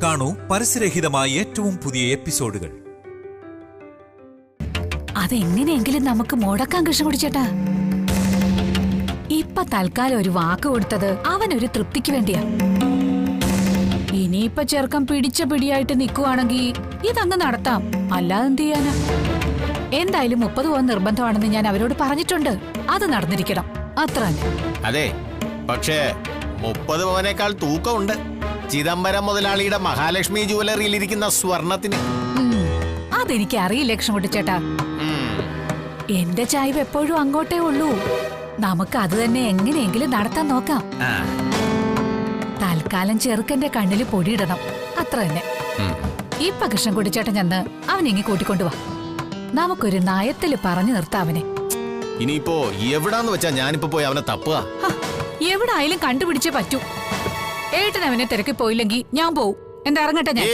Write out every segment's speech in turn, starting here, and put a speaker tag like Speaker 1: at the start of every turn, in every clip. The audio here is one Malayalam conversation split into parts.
Speaker 1: കാണൂ പരസ്യരഹിതമായ ഏറ്റവും പുതിയ എപ്പിസോഡുകൾ.
Speaker 2: അതെങ്ങനെയെങ്കിലും നമുക്ക് മുടക്കാൻ കൃഷ്ണൻകുട്ടി ചേട്ടാ. ഇപ്പൊ തൽക്കാലം ഒരു വാക്ക് കൊടുത്തത് അവനൊരു തൃപ്തിക്ക് വേണ്ടിയാ. ഇനിയിപ്പൊ ചെറുക്കം പിടിച്ച പിടിയായിട്ട് നിൽക്കുവാണെങ്കിൽ ഇതങ്ങ് നടത്താം. അല്ലാതെ എന്ത് ചെയ്യാനാ? എന്തായാലും 30 പവൻ നിർബന്ധമാണെന്ന് ഞാൻ അവരോട് പറഞ്ഞിട്ടുണ്ട്. അത് നടന്നിരിക്കണം, അത്ര തന്നെ.
Speaker 3: അതെ, പക്ഷേ 30 പവനേക്കാൾ തൂക്കമുണ്ട് ചിദംബരം മുതലാളിയുടെ മഹാലക്ഷ്മി ജുവലറിയിൽ ഇരിക്കുന്ന സ്വർണത്തിന്.
Speaker 2: അതെനിക്ക് അറിയില്ല കൃഷ്ണൻകുട്ടി ചേട്ടാ. എന്റെ ചായ്വ് എപ്പോഴും അങ്ങോട്ടേ ഉള്ളൂ. നമുക്ക് അത് തന്നെ എങ്ങനെയെങ്കിലും നടത്താൻ നോക്കാം. തൽക്കാലം ചെറുക്കന്റെ കണ്ണില് പൊടിയിടണം, അത്ര തന്നെ. ഇപ്പൊ കൃഷ്ണൻകുട്ടി ചേട്ടൻ ചെന്ന് അവനെങ്ങി കൂട്ടിക്കൊണ്ടുവാ. നമുക്കൊരു നയത്തില് പറഞ്ഞു നിർത്താം അവനെ.
Speaker 3: ഇനിയിപ്പോ എവിടാന്ന് വെച്ചാ ഞാനിപ്പോ പോയി അവനെ തപ്പുക.
Speaker 2: എവിടായാലും കണ്ടുപിടിച്ചേ പറ്റൂ. ഏട്ടൻ അവനെ തിരക്കി പോയില്ലെങ്കിൽ ഞാൻ പോവും. എന്താ ഇറങ്ങട്ടെ ഞാൻ?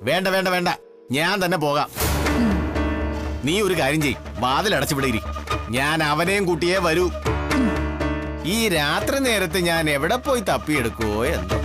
Speaker 3: വേണ്ട വേണ്ട വേണ്ട, ഞാൻ തന്നെ പോകാം. നീ ഒരു കാര്യം ചെയ്, വാതിലടച്ചു വിടയിരി. ഞാൻ അവനെയും കൂട്ടിയേ വരൂ. ഈ രാത്രി നേരത്തെ ഞാൻ എവിടെ പോയി തപ്പിയെടുക്കുവോ എന്തോ.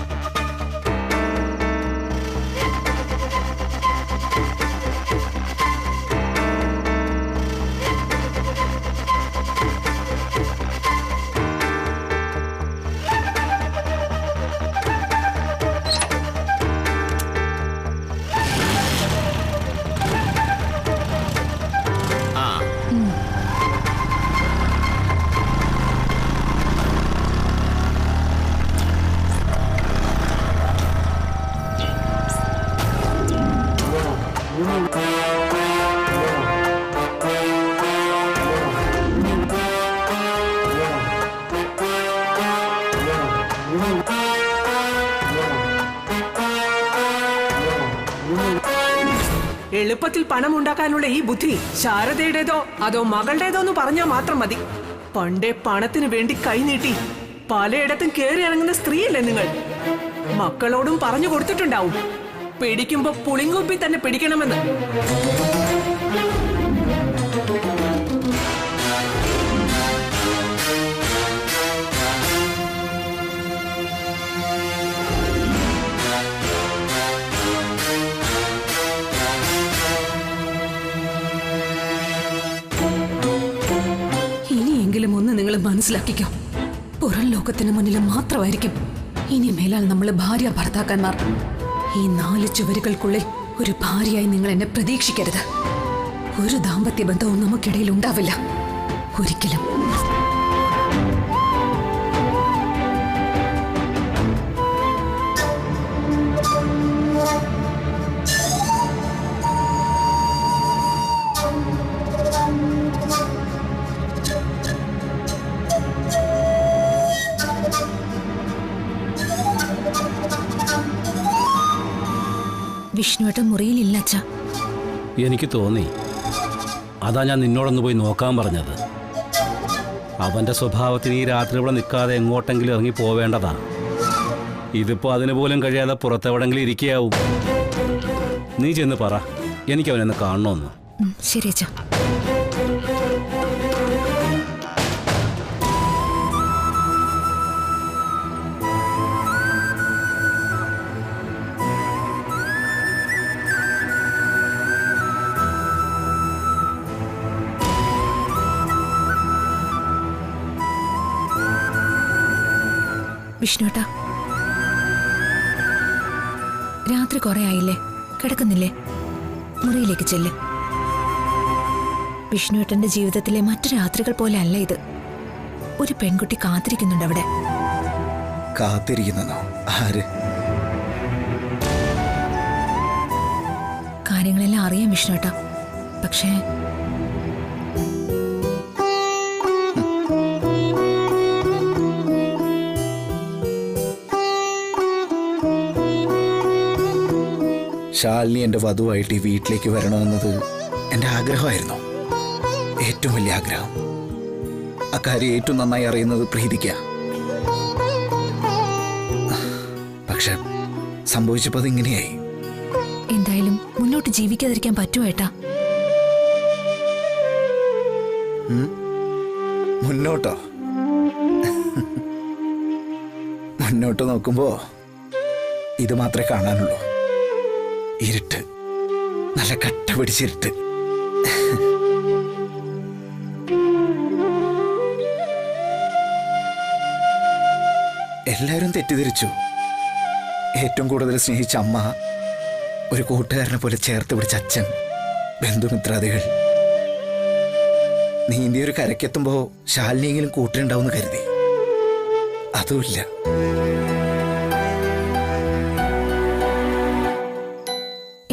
Speaker 4: എളുപ്പത്തിൽ പണം ഉണ്ടാക്കാനുള്ള ഈ ബുദ്ധി ശാരദയുടേതോ അതോ മകളുടേതോ എന്ന് പറഞ്ഞാൽ മാത്രം മതി. പണ്ടേ പണത്തിന് വേണ്ടി കൈനീട്ടി പലയിടത്തും കയറി ഇറങ്ങുന്ന സ്ത്രീയല്ലേ നിങ്ങൾ? മക്കളോടും പറഞ്ഞു കൊടുത്തിട്ടുണ്ടാവും, പിടിക്കുമ്പോ പുളിങ്കുപ്പി തന്നെ പിടിക്കണമെന്ന്. ഒന്ന് നിങ്ങൾ മനസ്സിലാക്കിക്കോ, പുറം ലോകത്തിന് മുന്നിൽ മാത്രമായിരിക്കും ഇനി മേലാൽ നമ്മൾ ഭാര്യ ഭർത്താക്കന്മാർ. ഈ 4 ചുവരുകൾക്കുള്ളിൽ ഒരു ഭാര്യയായി നിങ്ങൾ എന്നെ പ്രതീക്ഷിക്കരുത്. ഒരു ദാമ്പത്യ ബന്ധവും നമുക്കിടയിൽ ഉണ്ടാവില്ല, ഒരിക്കലും.
Speaker 2: വിഷ്ണുവേട്ടൻ മുറിയിലില്ല അച്ഛാ.
Speaker 5: എനിക്ക് തോന്നി, അതാ ഞാൻ നിന്നോടൊന്ന് പോയി നോക്കാൻ പറഞ്ഞത്. അവന്റെ സ്വഭാവത്തിന് ഈ രാത്രി ഇവിടെ നിൽക്കാതെ എങ്ങോട്ടെങ്കിലും ഇറങ്ങി പോവേണ്ടതാ. ഇതിപ്പോ അതിന് പോലും കഴിയാതെ പുറത്തെവിടെങ്കിലും ഇരിക്കുകയാവും. നീ ചെന്ന് പറ, എനിക്ക് അവനെന്ന് കാണണമെന്ന്.
Speaker 2: ശരി അച്ഛാ. വിഷ്ണുവേട്ടാ, രാത്രി കുറെ ആയില്ലേ, കിടക്കുന്നില്ലേ? മുറിയിലേക്ക് ചെല്ല്. വിഷ്ണുവേട്ടന്റെ ജീവിതത്തിലെ മറ്റു രാത്രികൾ പോലെ അല്ല ഇത്. ഒരു പെൺകുട്ടി കാത്തിരിക്കുന്നുണ്ട് അവിടെ.
Speaker 6: കാത്തിരിക്കുന്നോ? ആര്?
Speaker 2: കാര്യങ്ങളെല്ലാം അറിയാം വിഷ്ണുവേട്ടാ, പക്ഷേ
Speaker 6: ശാലിനി എൻ്റെ വധുവായിട്ട് ഈ വീട്ടിലേക്ക് വരണമെന്നത് എൻ്റെ ആഗ്രഹമായിരുന്നു, ഏറ്റവും വലിയ ആഗ്രഹം. അക്കാര്യം ഏറ്റവും നന്നായി അറിയുന്നത് പ്രീതിക്ക. പക്ഷെ സംഭവിച്ചപ്പോൾ അതിങ്ങനെയായി.
Speaker 2: എന്തായാലും മുന്നോട്ട് ജീവിക്കാതിരിക്കാൻ പറ്റുമോ ഏട്ടാ?
Speaker 6: മുന്നോട്ടോ? മുന്നോട്ട് നോക്കുമ്പോ ഇത് മാത്രമേ കാണാനുള്ളൂ. ഇരുട്ട്, നല്ല കട്ട പിടിച്ചിരുട്ട്. എല്ലാവരും തെറ്റിദ്ധരിച്ചു. ഏറ്റവും കൂടുതൽ സ്നേഹിച്ച അമ്മ, ഒരു കൂട്ടുകാരനെ പോലെ ചേർത്ത് പിടിച്ച അച്ഛൻ, ബന്ധുമിത്രാദികൾ. നീന്തി ഒരു കരക്കെത്തുമ്പോ ശാലിനിയെങ്കിലും കൂട്ടുണ്ടാവും കരുതി. അതുമില്ല.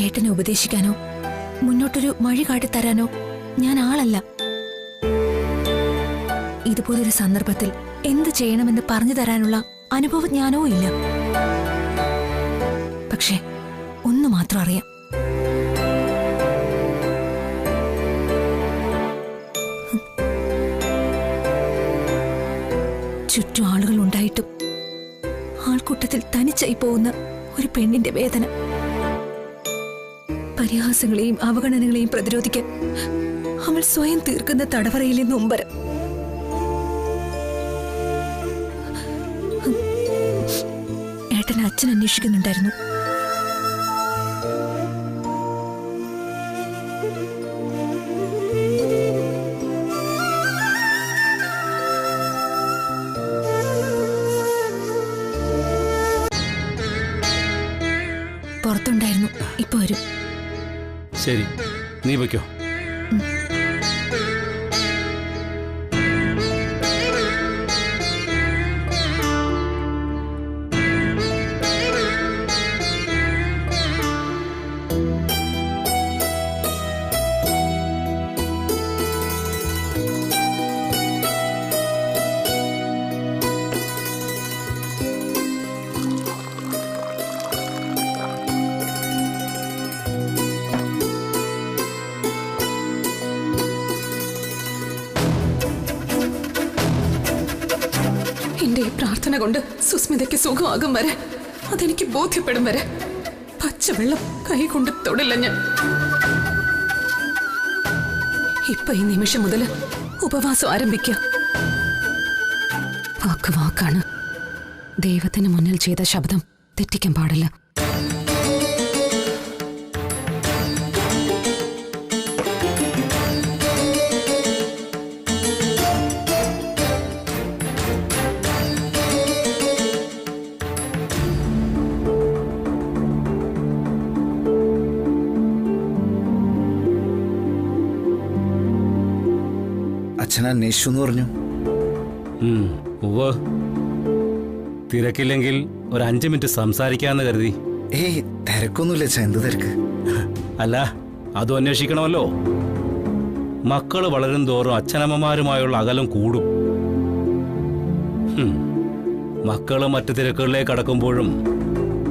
Speaker 4: ഏട്ടനെ ഉപദേശിക്കാനോ മുന്നോട്ടൊരു വഴി കാട്ടിത്തരാനോ ഞാൻ ആളല്ല. ഇതുപോലൊരു സന്ദർഭത്തിൽ എന്ത് ചെയ്യണമെന്ന് പറഞ്ഞു തരാനുള്ള അനുഭവജ്ഞാനവും ഇല്ല. പക്ഷേ ഒന്ന് മാത്രം അറിയാം, ചുറ്റും ആളുകൾ ഉണ്ടായിട്ടും ആൾക്കൂട്ടത്തിൽ തനിച്ചായി പോകുന്ന ഒരു പെണ്ണിന്റെ വേദന. പരിഹാസങ്ങളെയും അവഗണനകളെയും പ്രതിരോധിക്കാൻ അവൾ സ്വയം തീർക്കുന്ന തടവറയിലെ നൊമ്പരം. ഏട്ടൻ അച്ഛൻ അന്വേഷിക്കുന്നുണ്ടായിരുന്നു. പുറത്തുണ്ടായിരുന്നു, ഇപ്പൊ വരും.
Speaker 5: ശരി, നീ വയ്ക്കോ.
Speaker 4: എന്റെ ഈ പ്രാർത്ഥന കൊണ്ട് സുസ്മിതയ്ക്ക് സുഖമാകും വരെ, അതെനിക്ക് ബോധ്യപ്പെടും വരെ പച്ചവെള്ളം കൈ കൊണ്ട് തൊടില്ല ഞാൻ. ഇപ്പൊ ഈ നിമിഷം മുതൽ ഉപവാസം ആരംഭിക്കുക. വാക്ക് വാക്കാണ്. ദൈവത്തിന് മുന്നിൽ ചെയ്ത ശബ്ദം തെറ്റിക്കാൻ പാടില്ല.
Speaker 6: അച്ഛൻ അന്വേഷിച്ചു എന്ന് പറഞ്ഞു.
Speaker 5: ഉവ്വ്. തിരക്കില്ലെങ്കിൽ ഒരു 5 മിനിറ്റ് സംസാരിക്കാന്ന് കരുതി.
Speaker 6: ഏയ് തിരക്കൊന്നുമില്ല അച്ഛാ. എന്ത് തിരക്ക്?
Speaker 5: അല്ല, അതും അന്വേഷിക്കണമല്ലോ. മക്കള് വളരും തോറും അച്ഛനമ്മമാരുമായുള്ള അകലം കൂടും. മക്കള് മറ്റു തിരക്കുകളിലേക്ക് കടക്കുമ്പോഴും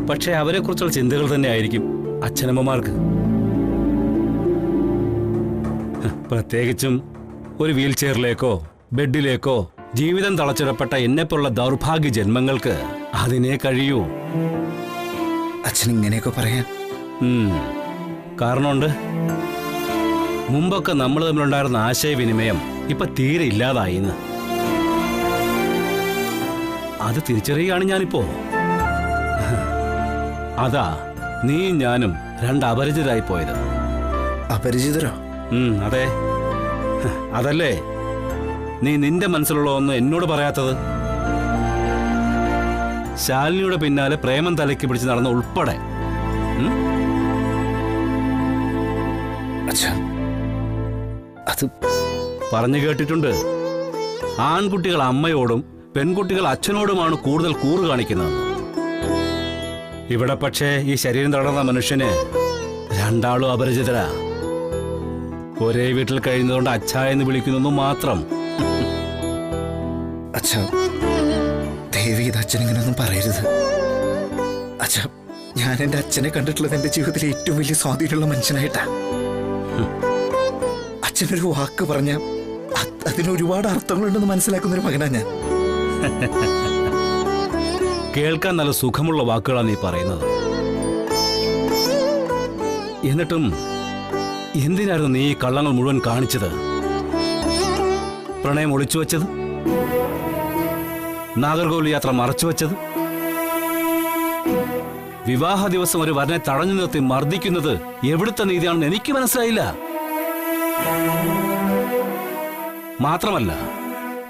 Speaker 5: പക്ഷെ അവരെക്കുറിച്ചുള്ള ചിന്തകൾ തന്നെ ആയിരിക്കും അച്ഛനമ്മമാർക്ക്. പ്രത്യേകിച്ചും ഒരു വീൽ ചെയറിലേക്കോ ബെഡിലേക്കോ ജീവിതം തളച്ചിടപ്പെട്ട എന്നെപ്പോലുള്ള ദൗർഭാഗ്യ ജന്മങ്ങൾക്ക് അതിനെ കഴിയൂ.
Speaker 6: അച്ഛൻ ഇങ്ങനെയൊക്കെ പറയാൻ
Speaker 5: കാരണമുണ്ട്. മുമ്പൊക്കെ നമ്മൾ തമ്മിലുണ്ടായിരുന്ന ആശയവിനിമയം ഇപ്പൊ തീരെ ഇല്ലാതായിന്ന്. അത് തിരിച്ചറിയുകയാണ് ഞാനിപ്പോ. അതാ നീ ഞാനും 2 അപരിചിതരായി പോയത്.
Speaker 6: അപരിചിതരോ?
Speaker 5: അതെ. അതല്ലേ നീ നിന്റെ മനസ്സിലുള്ള ഒന്നും എന്നോട് പറയാത്തത്? ശാലിനിയുടെ പിന്നാലെ പ്രേമം തലയ്ക്ക് പിടിച്ച് നടന്ന ഉൾപ്പെടെ.
Speaker 6: അത്
Speaker 5: പറഞ്ഞു കേട്ടിട്ടുണ്ട്. ആൺകുട്ടികൾ അമ്മയോടും പെൺകുട്ടികൾ അച്ഛനോടുമാണ് കൂടുതൽ കൂറ് കാണിക്കുന്നത്. ഇവിടെ പക്ഷേ ഈ ശരീരം തളർന്ന മനുഷ്യന് 2 ആളും അപരിചിതരാ. ഒരേ വീട്ടിൽ കഴിയുന്നതുകൊണ്ട് അച്ഛ എന്ന് വിളിക്കുന്നു മാത്രം.
Speaker 6: അച്ഛാ, ദേവി ഇത് അച്ഛൻ ഇങ്ങനെയൊന്നും പറയരുത്. അച്ഛാ, ഞാൻ എന്റെ അച്ഛനെ കണ്ടിട്ടുള്ളത് എന്റെ ജീവിതത്തിലെ ഏറ്റവും വലിയ സ്വാധീനമുള്ള മനുഷ്യനായിട്ടാ. അച്ഛനൊരു വാക്ക് പറഞ്ഞ അതിന് ഒരുപാട് അർത്ഥങ്ങളുണ്ടെന്ന് മനസ്സിലാക്കുന്ന ഒരു മകനാ ഞാൻ.
Speaker 5: കേൾക്കാൻ നല്ല സുഖമുള്ള വാക്കുകളാണ് നീ പറയുന്നത്. എന്നിട്ടും എന്തിനായിരുന്നു നീ ഈ കള്ളങ്ങൾ മുഴുവൻ കാണിച്ചത്? പ്രണയം ഒളിച്ചു വച്ചത്, നാഗർകോവിൽ യാത്ര മറച്ചു വച്ചത്, വിവാഹ ദിവസം ഒരു വരനെ തടഞ്ഞു നിർത്തി മർദ്ദിക്കുന്നത് എവിടുത്തെ നീതിയാണെന്ന് എനിക്ക് മനസ്സിലായില്ല. മാത്രമല്ല,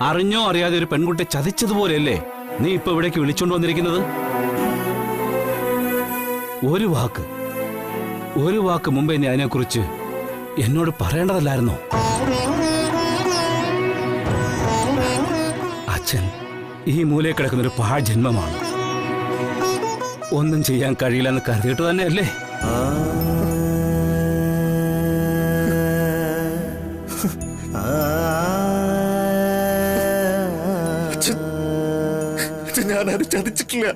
Speaker 5: അറിഞ്ഞോ അറിയാതെ ഒരു പെൺകുട്ടി ചതിച്ചതുപോലെയല്ലേ നീ ഇപ്പൊ ഇവിടേക്ക് വിളിച്ചോണ്ട് വന്നിരിക്കുന്നത്? ഒരു വാക്ക് മുമ്പേ നീ അതിനെക്കുറിച്ച് എന്നോട് പറയേണ്ടതല്ലായിരുന്നോ? അച്ഛൻ ഈ മൂലയിൽ കിടക്കുന്നൊരു പാഴ്ജന്മമാണ്. ഒന്നും ചെയ്യാൻ കഴിയില്ലെന്ന് കരുതിയിട്ട് തന്നെയല്ലേ?
Speaker 7: ഞാനത് ചതിച്ചിട്ടില്ല.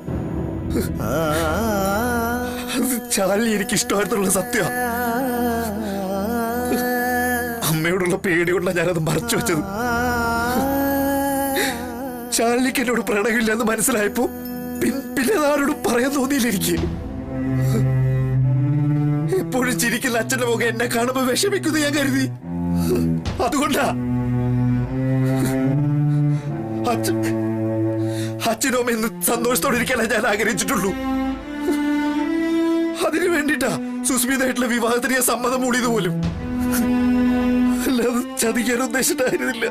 Speaker 7: അത് ചാലി എനിക്ക് ഇഷ്ടമായിട്ടുള്ള സത്യം. അമ്മയോടുള്ള പേടി കൊണ്ടാണ് ഞാനത് മറച്ചു വെച്ചത്. ചാലിക്ക് എന്നോട് പ്രണയമില്ലെന്ന് മനസ്സിലായപ്പോ പിന്നെ ആരോടും പറയാൻ തോന്നിയില്ല എനിക്ക്. എപ്പോഴും ചിരിക്കുന്ന അച്ഛന്റെ മുഖം എന്നെ കാണുമ്പോ വിഷമിക്കുന്നു ഞാൻ കരുതി. അതുകൊണ്ടാ അച്ഛനും അമ്മ സന്തോഷത്തോടെ ഇരിക്കാനാ ഞാൻ ആഗ്രഹിച്ചിട്ടുള്ളൂ. അതിനു വേണ്ടിട്ടാ സുസ്മിതായിട്ടുള്ള വിവാഹത്തിന് ഞാൻ സമ്മതം മൂടിയത് പോലും. അല്ലാതെ ചതിക്കാൻ ഉദ്ദേശിച്ചിട്ടായിരുന്നില്ല.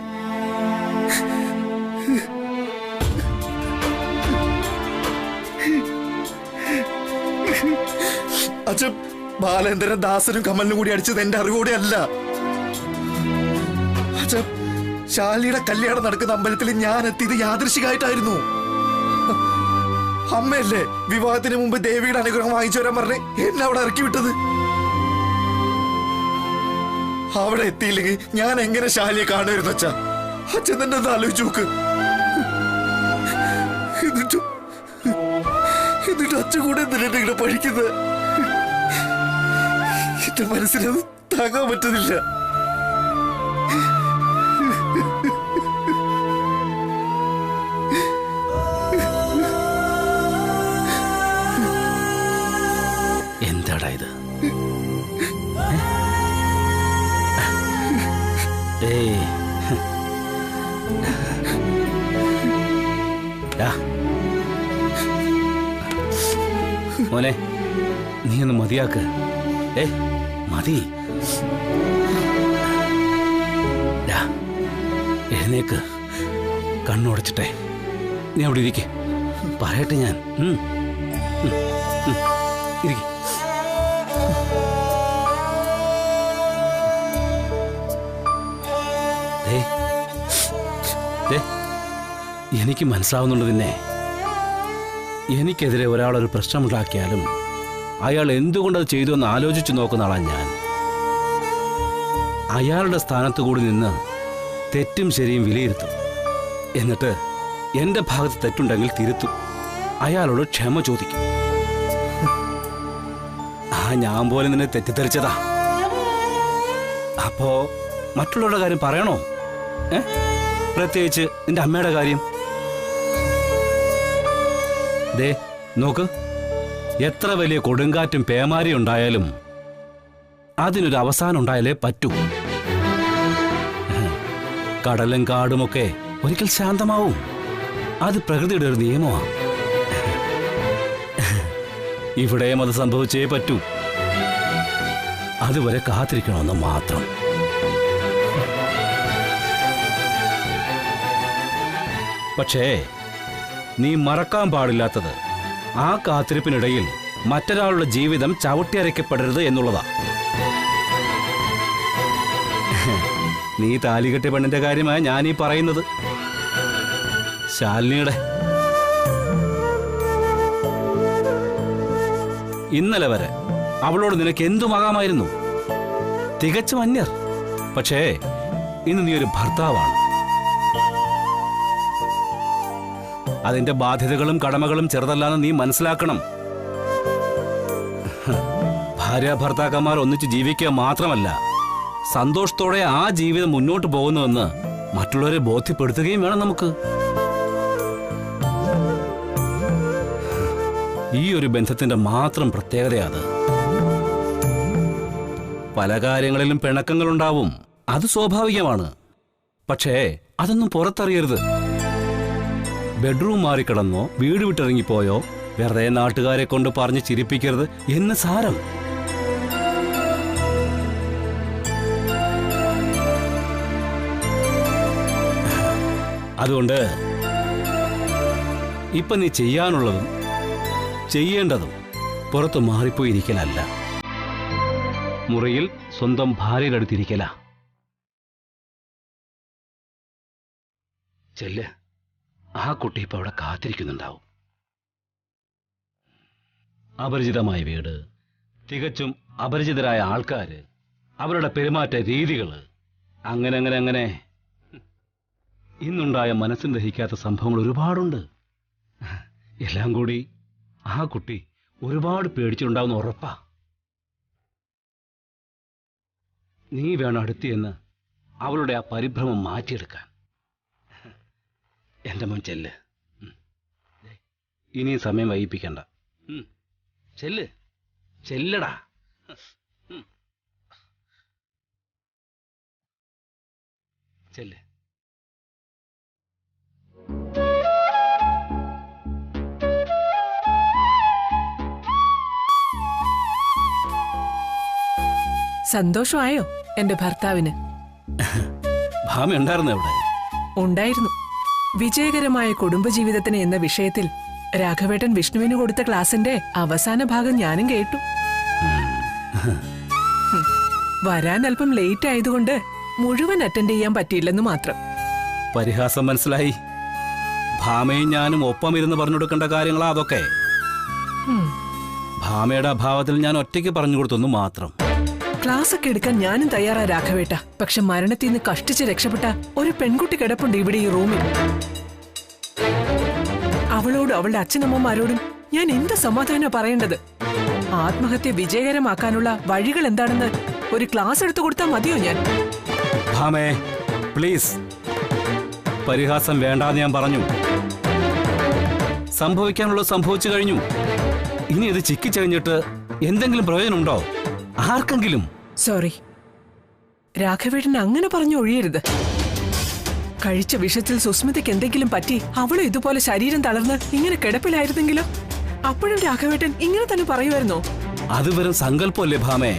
Speaker 7: അച്ഛൻ ബാലേന്ദ്രൻ ദാസനും കമലിനും കൂടി അടിച്ചത് എന്റെ അറിവോടെ അല്ല. അച്ഛൻ ശാലിയുടെ കല്യാണം നടക്കുന്ന അമ്പലത്തിൽ ഞാൻ എത്തിയത് യാദൃശികമായിട്ടായിരുന്നു. അമ്മയല്ലേ വിവാഹത്തിന് മുമ്പ് ദേവിയുടെ അനുഗ്രഹം വാങ്ങിച്ചു വരാൻ പറഞ്ഞ് എന്നെ അവിടെ ഇറക്കി വിട്ടത്. അവിടെ എത്തിയില്ലെങ്കിൽ ഞാൻ എങ്ങനെ ശാലിയെ കാണുമായിരുന്നു അച്ഛാ? അച്ഛൻ തന്നെ ഒന്ന് ആലോചിച്ചു നോക്ക്. എന്നിട്ട് അച്ഛൻ കൂടെ എന്തിനാ ഇങ്ങനെ പഠിക്കുന്നത്? എന്റെ മനസ്സിലത് താങ്ങാൻ പറ്റുന്നില്ല.
Speaker 5: എന്താടാ ഇത്? മോനെ, നീ ഒന്ന് മതിയാക്ക്. മതി. എഴുന്നേക്ക്, കണ്ണുടച്ചിട്ടെ. നീ അവിടെ ഇരിക്കെ, പറയട്ടെ ഞാൻ. ഇരിക്കെ. എനിക്ക് മനസ്സിലാവുന്നുണ്ട് നിന്നെ. എനിക്കെതിരെ ഒരാളൊരു പ്രശ്നമുണ്ടാക്കിയാലും അയാൾ എന്തുകൊണ്ടത് ചെയ്തു എന്ന് ആലോചിച്ചു നോക്കുന്ന ആളാണ് ഞാൻ. അയാളുടെ സ്ഥാനത്ത് കൂടി നിന്ന് തെറ്റും ശരിയും വിലയിരുത്തും. എന്നിട്ട് എന്റെ ഭാഗത്ത് തെറ്റുണ്ടെങ്കിൽ തിരുത്തും. അയാളോട് ക്ഷമ ചോദിക്കും. ഞാൻ പോലെ നിന്നെ തെറ്റിദ്ധരിച്ചതാ. അപ്പോ മറ്റുള്ളവരുടെ കാര്യം പറയണോ? പ്രത്യേകിച്ച് നിന്റെ അമ്മയുടെ കാര്യം. ദേ നോക്ക്, എത്ര വലിയ കൊടുങ്കാറ്റും പേമാരിയും ഉണ്ടായാലും അതിനൊരു അവസാനം ഉണ്ടായാലേ പറ്റൂ. കടലും കാടുമൊക്കെ ഒരിക്കൽ ശാന്തമാവും. അത് പ്രകൃതിയുടെ ഒരു നിയമമാണ്. ഇവിടെയും അത് സംഭവിച്ചേ പറ്റൂ. അതുവരെ കാത്തിരിക്കണമെന്ന് മാത്രം. പക്ഷേ നീ മറക്കാൻ പാടില്ലാത്തത് ആ കാത്തിരിപ്പിനിടയിൽ മറ്റൊരാളുടെ ജീവിതം ചവിട്ടിയരയ്ക്കപ്പെടരുത് എന്നുള്ളതാ. നീ താലികെട്ടിയ പെണ്ണിന്റെ കാര്യമാണ് ഞാനീ പറയുന്നത്. ശാലിനിയുടെ. ഇന്നലെ വരെ അവളോട് നിനക്ക് എന്തുമാകാമായിരുന്നു. തികച്ചും അന്യർ. പക്ഷേ ഇന്ന് നീ ഒരു ഭർത്താവാണ്. അതിന്റെ ബാധ്യതകളും കടമകളും ചെറുതല്ലാന്ന് നീ മനസ്സിലാക്കണം. ഭാര്യ ഭർത്താക്കന്മാർ ഒന്നിച്ച് ജീവിക്കുക മാത്രമല്ല, സന്തോഷത്തോടെ ആ ജീവിതം മുന്നോട്ട് പോകുന്നുവെന്ന് മറ്റുള്ളവരെ ബോധ്യപ്പെടുത്തുകയും വേണം നമുക്ക്. ഈ ഒരു ബന്ധത്തിന്റെ മാത്രം പ്രത്യേകതയാണ്. പല കാര്യങ്ങളിലും പിണക്കങ്ങളുണ്ടാവും, അത് സ്വാഭാവികമാണ്. പക്ഷേ അതൊന്നും പുറത്തറിയരുത്. ബെഡ്റൂം മാറിക്കിടന്നോ വീട് വിട്ടിറങ്ങിപ്പോയോ വെറുതെ നാട്ടുകാരെ കൊണ്ട് പറഞ്ഞ് ചിരിപ്പിക്കരുത് എന്ന് സാരം. അതുകൊണ്ട് ഇപ്പൊ നീ ചെയ്യാനുള്ളതും ചെയ്യേണ്ടതും പുറത്തു മാറിപ്പോയിരിക്കലല്ല, മുറിയിൽ സ്വന്തം ഭാര്യയുടെ അടുത്തിരിക്കല. ചെല്ല്, ആ കുട്ടി ഇപ്പൊ അവിടെ കാത്തിരിക്കുന്നുണ്ടാവും. അപരിചിതമായ വീട്, തികച്ചും അപരിചിതരായ ആൾക്കാര്, അവരുടെ പെരുമാറ്റ രീതികള്, അങ്ങനെ അങ്ങനെ അങ്ങനെ ഇന്നുണ്ടായ മനസ്സിന് ദഹിക്കാത്ത സംഭവങ്ങൾ ഒരുപാടുണ്ട്. എല്ലാം കൂടി ആ കുട്ടി ഒരുപാട് പേടിച്ചിട്ടുണ്ടാവുന്ന ഉറപ്പാ. നീ വേണം അടുത്തിയെന്ന് അവളുടെ ആ പരിഭ്രമം മാറ്റിയെടുക്കാൻ. എന്റെ മോൻ ചെല്ല്, ഇനിയും സമയം വൈകിപ്പിക്കണ്ട. ചെല്ല്, ചെല്ലടാ. ചെല്ല്.
Speaker 8: സന്തോഷമായോ എന്റെ ഭർത്താവിന്?
Speaker 5: ഭാമ ഉണ്ടായിരുന്നു അവിടെ?
Speaker 8: ഉണ്ടായിരുന്നു. വിജയകരമായ കുടുംബജീവിതത്തിന് എന്ന വിഷയത്തിൽ രാഘവേട്ടൻ വിഷ്ണുവിന് കൊടുത്ത ക്ലാസിന്റെ അവസാന ഭാഗം ഞാനും കേട്ടു. വരാൻ അല്പം ലേറ്റ് ആയതുകൊണ്ട് മുഴുവൻ അറ്റൻഡ് ചെയ്യാൻ പറ്റിയില്ലെന്ന് മാത്രം.
Speaker 5: പരിഹാസം മനസ്സിലായി. ഭാമയും ഞാനും ഒപ്പം ഇരുന്ന് പറഞ്ഞു കൊടുക്കേണ്ട കാര്യങ്ങളാ അതൊക്കെ. ഭാമയുടെ അഭാവത്തിൽ ഞാൻ ഒറ്റയ്ക്ക് പറഞ്ഞു കൊടുത്തൊന്നു മാത്രം.
Speaker 8: ക്ലാസ് ഒക്കെ എടുക്കാൻ ഞാനും തയ്യാറാ രാഘവേട്ട. പക്ഷെ മരണത്തിൽ നിന്ന് കഷ്ടിച്ച് രക്ഷപ്പെട്ട ഒരു പെൺകുട്ടി കിടപ്പുണ്ട് ഇവിടെ ഈ റൂമിൽ. അവളോടും അവളുടെ അച്ഛനമ്മമാരോടും ഞാൻ എന്ത് സമാധാനം പറയേണ്ടത്? ആത്മഹത്യ വിജയകരമാക്കാനുള്ള വഴികൾ എന്താണെന്ന് ഒരു ക്ലാസ് എടുത്തു കൊടുത്താൽ മതിയോ? ഞാൻ
Speaker 5: ഭാമേ പ്ലീസ്, പരിഹാസം വേണ്ടാന്ന് ഞാൻ പറഞ്ഞു. സംഭവിക്കാനുള്ളത് സംഭവിച്ചു കഴിഞ്ഞു. ഇനി ഇത് ചിക്കിച്ചഴിഞ്ഞിട്ട് എന്തെങ്കിലും പ്രയോജനമുണ്ടോ ആർക്കെങ്കിലും?
Speaker 8: സോറി രാഘവേട്ടൻ, അങ്ങനെ പറഞ്ഞു ഒഴിയരുത്. കഴിച്ച വിഷത്തിൽ സുസ്മിതയ്ക്ക് എന്തെങ്കിലും പറ്റി അവളും ഇതുപോലെ ശരീരം തളർന്ന് ഇങ്ങനെ കിടപ്പിലായിരുന്നെങ്കിലോ? അപ്പോഴും രാഘവേട്ടൻ ഇങ്ങനെ തന്നെ പറയുമായിരുന്നോ?
Speaker 5: അത് വെറും സങ്കല്പമല്ലേ ഭാമേ,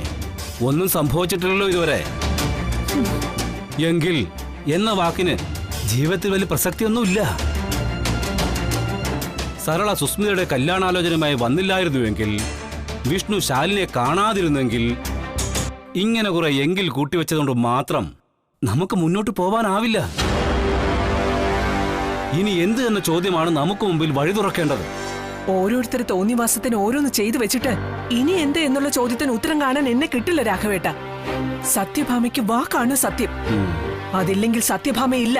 Speaker 5: ഒന്നും സംഭവിച്ചിട്ടില്ലല്ലോ ഇതുവരെ. എങ്കിൽ എന്ന വാക്കിന് ജീവിതത്തിൽ വലിയ പ്രസക്തിയൊന്നുമില്ല. സരള സുസ്മിതയുടെ കല്യാണാലോചനയുമായി വന്നില്ലായിരുന്നുവെങ്കിൽ, വിഷ്ണു ശാലിനെ കാണാതിരുന്നെങ്കിൽ, ഇങ്ങനെ കുറെ എങ്കിൽ കൂട്ടിവെച്ചതുകൊണ്ട് മാത്രം നമുക്ക് മുന്നോട്ട് പോവാനാവില്ല. ഇനി എന്ത് എന്ന ചോദ്യമാണ് നമുക്ക് മുമ്പിൽ വഴി തുറക്കേണ്ടത്.
Speaker 8: ഓരോരുത്തർ തോന്നിവാസത്തിന് ഓരോന്ന് ചെയ്തു വെച്ചിട്ട് ഇനി എന്ത് എന്നുള്ള ചോദ്യത്തിന് ഉത്തരം കാണാൻ എന്നെ കിട്ടില്ല രാഘവേട്ട. സത്യഭാമയ്ക്ക് വാക്കാണ് സത്യം. അതില്ലെങ്കിൽ സത്യഭാമയില്ല.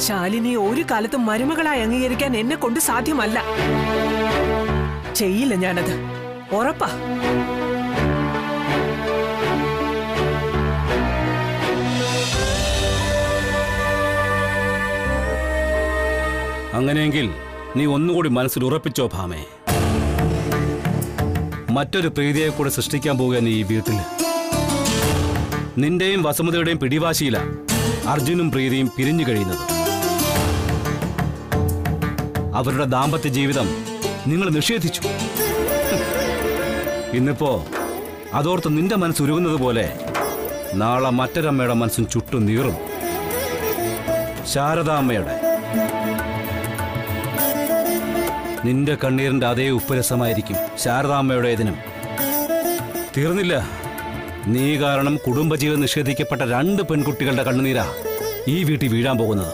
Speaker 8: ശാലിനിയെ ഒരു കാലത്തും മരുമകളായി അംഗീകരിക്കാൻ എന്നെ കൊണ്ട് സാധ്യമല്ല. ചെയ്യില്ല ഞാനത്, ഉറപ്പാ.
Speaker 5: അങ്ങനെയെങ്കിൽ നീ ഒന്നുകൂടി മനസ്സിൽ ഉറപ്പിച്ചോ ഭാമേ. മറ്റൊരു പ്രീതിയെ കൂടെ സൃഷ്ടിക്കാൻ പോവുക നീ ഈ വീട്ടിൽ. നിന്റെയും വസുമതയുടെയും പിടിവാശിയില അർജുനും പ്രീതിയും പിരിഞ്ഞു കഴിയുന്നത്. അവരുടെ ദാമ്പത്യ ജീവിതം നിങ്ങൾ നിഷേധിച്ചു. ഇന്നിപ്പോ അതോർത്ത് നിന്റെ മനസ്സുരുകുന്നത് പോലെ നാളെ മറ്റൊരമ്മയുടെ മനസ്സും ചുട്ടു നീറും. ശാരദാമ്മയുടെ. നിന്റെ കണ്ണീരിന്റെ അതേ ഉപ്പുരസമായിരിക്കും ശാരദാമ്മയുടേതിനും. തീർന്നില്ല. നീ കാരണം കുടുംബജീവിതം നിഷേധിക്കപ്പെട്ട 2 പെൺകുട്ടികളുടെ കണ്ണുനീരാ ഈ വീട്ടിൽ വീഴാൻ പോകുന്നത്.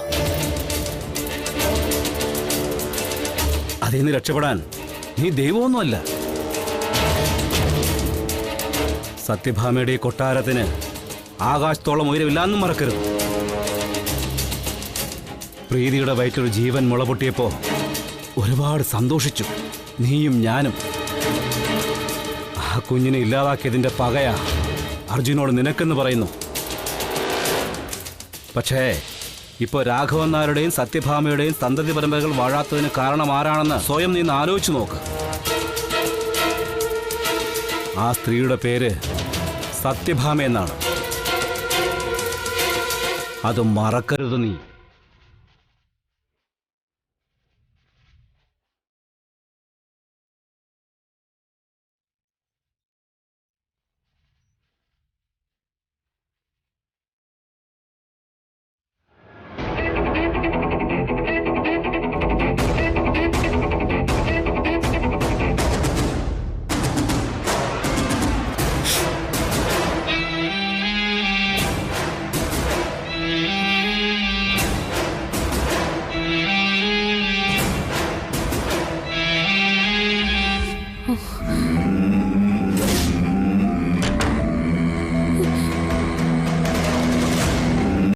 Speaker 5: അതിൽ നിന്ന് രക്ഷപ്പെടാൻ നീ ദൈവമൊന്നുമല്ല. സത്യഭാമയുടെ ഈ കൊട്ടാരത്തിന് ആകാശത്തോളം ഉയരമില്ലാന്നും മറക്കരുത്. പ്രീതിയുടെ വയറ്റിലൊരു ജീവൻ മുളപൊട്ടിയപ്പോ ഒരുപാട് സന്തോഷിച്ചു നീയും ഞാനും. ആ കുഞ്ഞിനെ ഇല്ലാതാക്കിയതിന്റെ പകയാ അർജുനോട് നിനക്കെന്ന് പറയുന്നു. പക്ഷേ ഇപ്പൊ രാഘവൻ നായരുടെയും സത്യഭാമയുടെയും സന്തതി പരമ്പരകൾ വാഴാത്തതിന് കാരണം ആരാണെന്ന് സ്വയം നീ ആലോചിച്ചു നോക്ക്. ആ സ്ത്രീയുടെ പേര് സത്യഭാമ എന്നാണ്. അത് മറക്കരുത് നീ.